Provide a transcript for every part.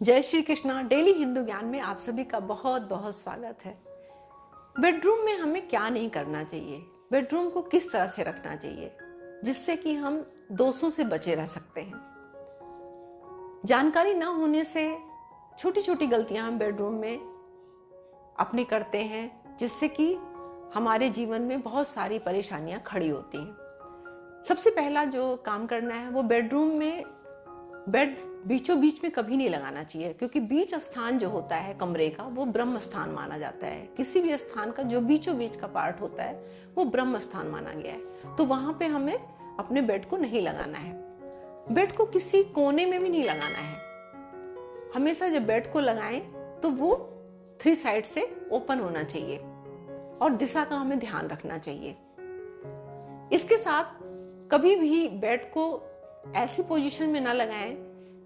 जय श्री कृष्णा। डेली हिंदू ज्ञान में आप सभी का बहुत बहुत स्वागत है। बेडरूम में हमें क्या नहीं करना चाहिए, बेडरूम को किस तरह से रखना चाहिए जिससे कि हम दोषों से बचे रह सकते हैं। जानकारी ना होने से छोटी छोटी गलतियां हम बेडरूम में अपने करते हैं जिससे कि हमारे जीवन में बहुत सारी परेशानियां खड़ी होती हैं। सबसे पहला जो काम करना है वो बेडरूम में बेड बीचों बीच में कभी नहीं लगाना चाहिए, क्योंकि बीच स्थान जो होता है कमरे का वो ब्रह्म स्थान माना जाता है। किसी भी स्थान का जो बीचों बीच का पार्ट होता है वो ब्रह्म स्थान माना गया है, तो वहां पे हमें अपने बेड को नहीं लगाना है। बेड को किसी कोने में भी नहीं लगाना है। हमेशा जब बेड को लगाएं तो वो 3 साइड से ओपन होना चाहिए और दिशा का हमें ध्यान रखना चाहिए। इसके साथ कभी भी बेड को ऐसी पोजीशन में ना लगाएं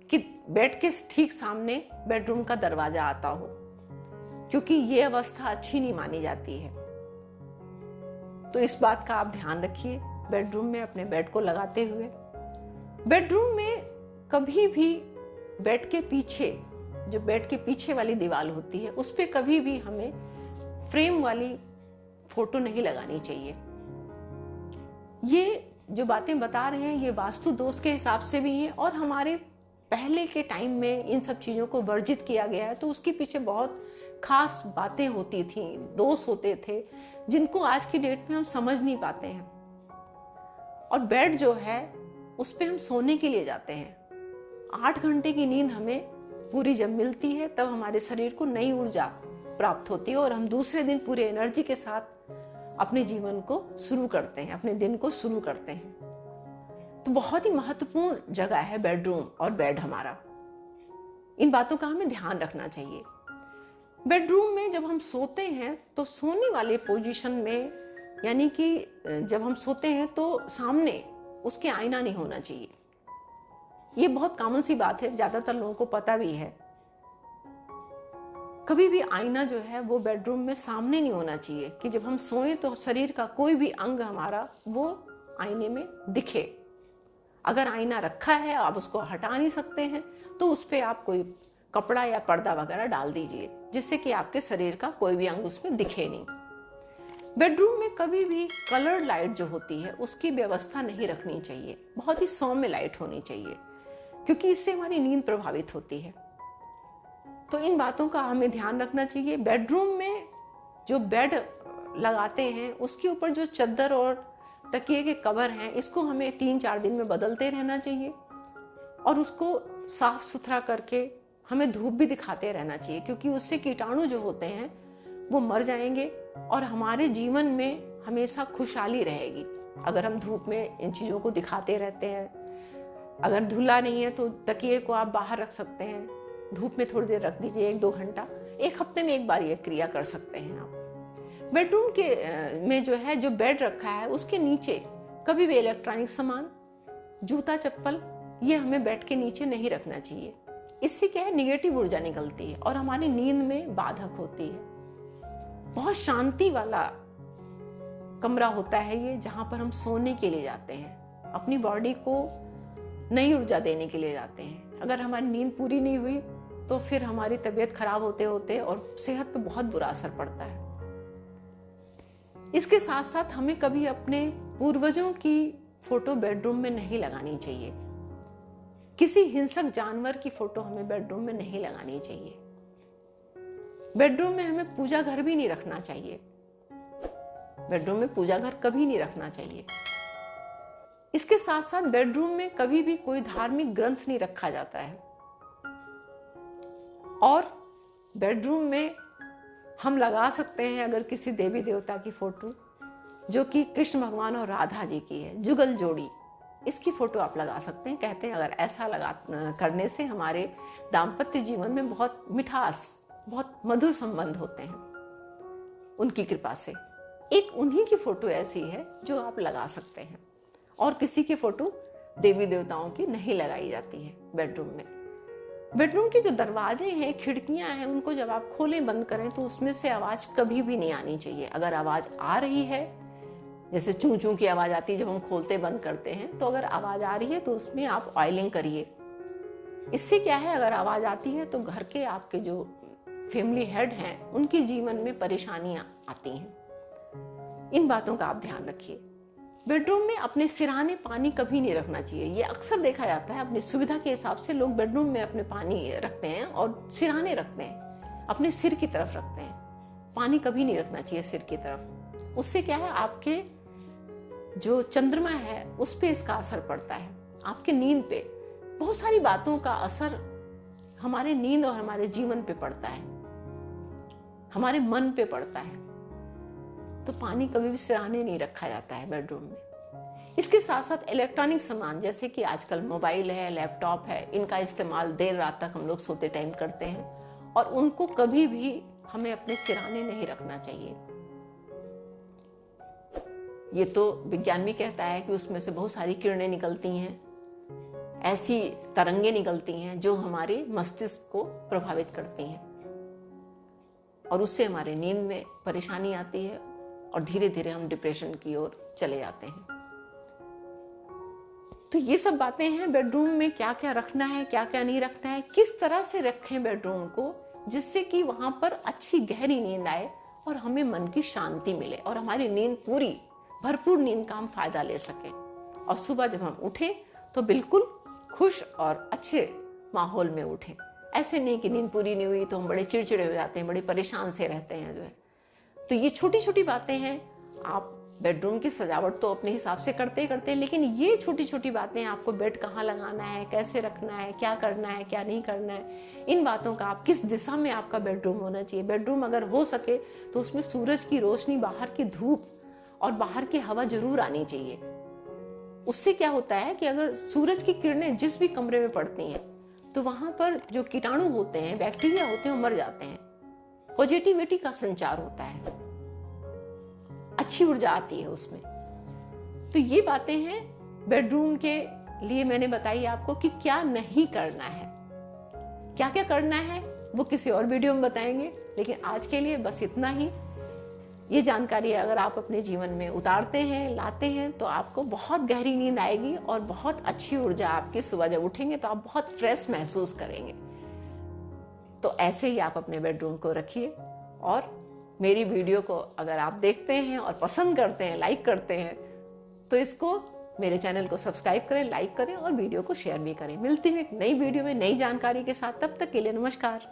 कि बेड के ठीक सामने बेडरूम का दरवाजा आता हो, क्योंकि ये अवस्था अच्छी नहीं मानी जाती है। तो इस बात का आप ध्यान रखिए बेडरूम में अपने बेड को लगाते हुए। बेडरूम में कभी भी बेड के पीछे, जो बेड के पीछे वाली दीवार होती है, उस पे कभी भी हमें फ्रेम वाली फोटो नहीं लगानी चाहिए। ये जो बातें बता रहे हैं ये वास्तु दोष के हिसाब से भी हैं, और हमारे पहले के टाइम में इन सब चीजों को वर्जित किया गया है, तो उसके पीछे बहुत खास बातें होती थी, दोष होते थे जिनको आज की डेट में हम समझ नहीं पाते हैं। और बेड जो है उस पे हम सोने के लिए जाते हैं। 8 घंटे की नींद हमें पूरी जब मिलती है तब हमारे शरीर को नई ऊर्जा प्राप्त होती है और हम दूसरे दिन पूरे एनर्जी के साथ अपने जीवन को शुरू करते हैं, अपने दिन को शुरू करते हैं। तो बहुत ही महत्वपूर्ण जगह है बेडरूम और बेड हमारा। इन बातों का हमें ध्यान रखना चाहिए। बेडरूम में जब हम सोते हैं तो सोने वाले पोजीशन में, यानी कि जब हम सोते हैं तो सामने उसके आईना नहीं होना चाहिए। ये बहुत कॉमन सी बात है, ज्यादातर लोगों को पता भी है। कभी भी आईना जो है वो बेडरूम में सामने नहीं होना चाहिए कि जब हम सोएं तो शरीर का कोई भी अंग हमारा वो आईने में दिखे। अगर आईना रखा है आप उसको हटा नहीं सकते हैं तो उस पर आप कोई कपड़ा या पर्दा वगैरह डाल दीजिए जिससे कि आपके शरीर का कोई भी अंग उसमें दिखे नहीं। बेडरूम में कभी भी कलर्ड लाइट जो होती है उसकी व्यवस्था नहीं रखनी चाहिए। बहुत ही सौम्य लाइट होनी चाहिए, क्योंकि इससे हमारी नींद प्रभावित होती है। तो इन बातों का हमें ध्यान रखना चाहिए। बेडरूम में जो बेड लगाते हैं उसके ऊपर जो चादर और तकिए के कवर हैं, इसको हमें 3-4 दिन में बदलते रहना चाहिए और उसको साफ सुथरा करके हमें धूप भी दिखाते रहना चाहिए, क्योंकि उससे कीटाणु जो होते हैं वो मर जाएंगे और हमारे जीवन में हमेशा खुशहाली रहेगी अगर हम धूप में इन चीज़ों को दिखाते रहते हैं। अगर धुला नहीं है तो तकिए को आप बाहर रख सकते हैं, धूप में थोड़ी देर रख दीजिए, 1-2 घंटा, 1 हफ्ते में एक बार ये क्रिया कर सकते हैं आप। बेडरूम के में जो है जो बेड रखा है उसके नीचे कभी भी इलेक्ट्रॉनिक सामान, जूता चप्पल, ये हमें बेड के नीचे नहीं रखना चाहिए। इससे क्या है, निगेटिव ऊर्जा निकलती है और हमारी नींद में बाधक होती है। बहुत शांति वाला कमरा होता है ये, जहां पर हम सोने के लिए जाते हैं, अपनी बॉडी को नई ऊर्जा देने के लिए जाते हैं। अगर हमारी नींद पूरी नहीं हुई तो फिर हमारी तबीयत खराब होते होते और सेहत पर बहुत बुरा असर पड़ता है। इसके साथ साथ हमें कभी अपने पूर्वजों की फोटो बेडरूम में नहीं लगानी चाहिए। किसी हिंसक जानवर की फोटो हमें बेडरूम में नहीं लगानी चाहिए। बेडरूम में हमें पूजा घर भी नहीं रखना चाहिए। बेडरूम में पूजा घर कभी नहीं रखना चाहिए। इसके साथ साथ बेडरूम में कभी भी कोई धार्मिक ग्रंथ नहीं रखा जाता है। और बेडरूम में हम लगा सकते हैं अगर किसी देवी देवता की फोटो, जो कि कृष्ण भगवान और राधा जी की है, जुगल जोड़ी, इसकी फोटो आप लगा सकते हैं। कहते हैं अगर ऐसा करने से हमारे दाम्पत्य जीवन में बहुत मिठास, बहुत मधुर संबंध होते हैं उनकी कृपा से। एक उन्हीं की फोटो ऐसी है जो आप लगा सकते हैं, और किसी की फोटो देवी देवताओं की नहीं लगाई जाती है बेडरूम में। बेडरूम के जो दरवाजे हैं, खिड़कियां हैं, उनको जब आप खोलें बंद करें तो उसमें से आवाज कभी भी नहीं आनी चाहिए। अगर आवाज आ रही है, जैसे चूं चूं की आवाज आती है जब हम खोलते बंद करते हैं, तो अगर आवाज आ रही है तो उसमें आप ऑयलिंग करिए। इससे क्या है, अगर आवाज आती है तो घर के आपके जो फैमिली हेड हैं उनके जीवन में परेशानियां आती हैं। इन बातों का आप ध्यान रखिए। बेडरूम में अपने सिरहाने पानी कभी नहीं रखना चाहिए। ये अक्सर देखा जाता है, अपनी सुविधा के हिसाब से लोग बेडरूम में अपने पानी रखते हैं और सिरहाने रखते हैं, अपने सिर की तरफ रखते हैं। पानी कभी नहीं रखना चाहिए सिर की तरफ। उससे क्या है, आपके जो चंद्रमा है उस पे इसका असर पड़ता है, आपके नींद पे। बहुत सारी बातों का असर हमारे नींद और हमारे जीवन पे पड़ता है, हमारे मन पे पड़ता है। तो पानी कभी भी सिरहाने नहीं रखा जाता है बेडरूम में। इसके साथ साथ इलेक्ट्रॉनिक सामान जैसे कि आजकल मोबाइल है, लैपटॉप है, इनका इस्तेमाल देर रात तक हम लोग सोते टाइम करते हैं और उनको कभी भी हमें अपने सिरहाने नहीं रखना चाहिए। ये तो विज्ञान भी कहता है कि उसमें से बहुत सारी किरणें निकलती हैं, ऐसी तरंगे निकलती हैं जो हमारे मस्तिष्क को प्रभावित करती हैं और उससे हमारे नींद में परेशानी आती है और धीरे धीरे हम डिप्रेशन की ओर चले जाते हैं। तो ये सब बातें हैं, बेडरूम में क्या क्या रखना है, क्या क्या नहीं रखना है, किस तरह से रखें बेडरूम को जिससे कि वहां पर अच्छी गहरी नींद आए और हमें मन की शांति मिले और हमारी नींद पूरी भरपूर नींद का हम फायदा ले सकें और सुबह जब हम उठें तो बिल्कुल खुश और अच्छे माहौल में उठें। ऐसे नहीं कि नींद पूरी नहीं हुई तो हम बड़े चिड़चिड़े हो जाते हैं, बड़े परेशान से रहते हैं जो है। तो ये छोटी छोटी बातें हैं। आप बेडरूम की सजावट तो अपने हिसाब से करते ही करते हैं, लेकिन ये छोटी छोटी बातें, आपको बेड कहाँ लगाना है, कैसे रखना है, क्या करना है, क्या नहीं करना है, इन बातों का, आप किस दिशा में आपका बेडरूम होना चाहिए। बेडरूम अगर हो सके तो उसमें सूरज की रोशनी, बाहर की धूप और बाहर की हवा जरूर आनी चाहिए। उससे क्या होता है कि अगर सूरज की किरणें जिस भी कमरे में पड़ती हैं तो वहां पर जो कीटाणु होते हैं, बैक्टीरिया होते हैं, वो मर जाते हैं, पॉजिटिविटी का संचार होता है, अच्छी ऊर्जा आती है उसमें। तो ये बातें हैं बेडरूम के लिए मैंने बताई आपको कि क्या नहीं करना है। क्या क्या करना है वो किसी और वीडियो में बताएंगे, लेकिन आज के लिए बस इतना ही। ये जानकारी अगर आप अपने जीवन में उतारते हैं, लाते हैं, तो आपको बहुत गहरी नींद आएगी और बहुत अच्छी ऊर्जा आपकी, सुबह जब उठेंगे तो आप बहुत फ्रेश महसूस करेंगे। तो ऐसे ही आप अपने बेडरूम को रखिए और मेरी वीडियो को अगर आप देखते हैं और पसंद करते हैं, लाइक करते हैं, तो इसको, मेरे चैनल को सब्सक्राइब करें, लाइक करें और वीडियो को शेयर भी करें। मिलती हूँ एक नई वीडियो में नई जानकारी के साथ। तब तक के लिए नमस्कार।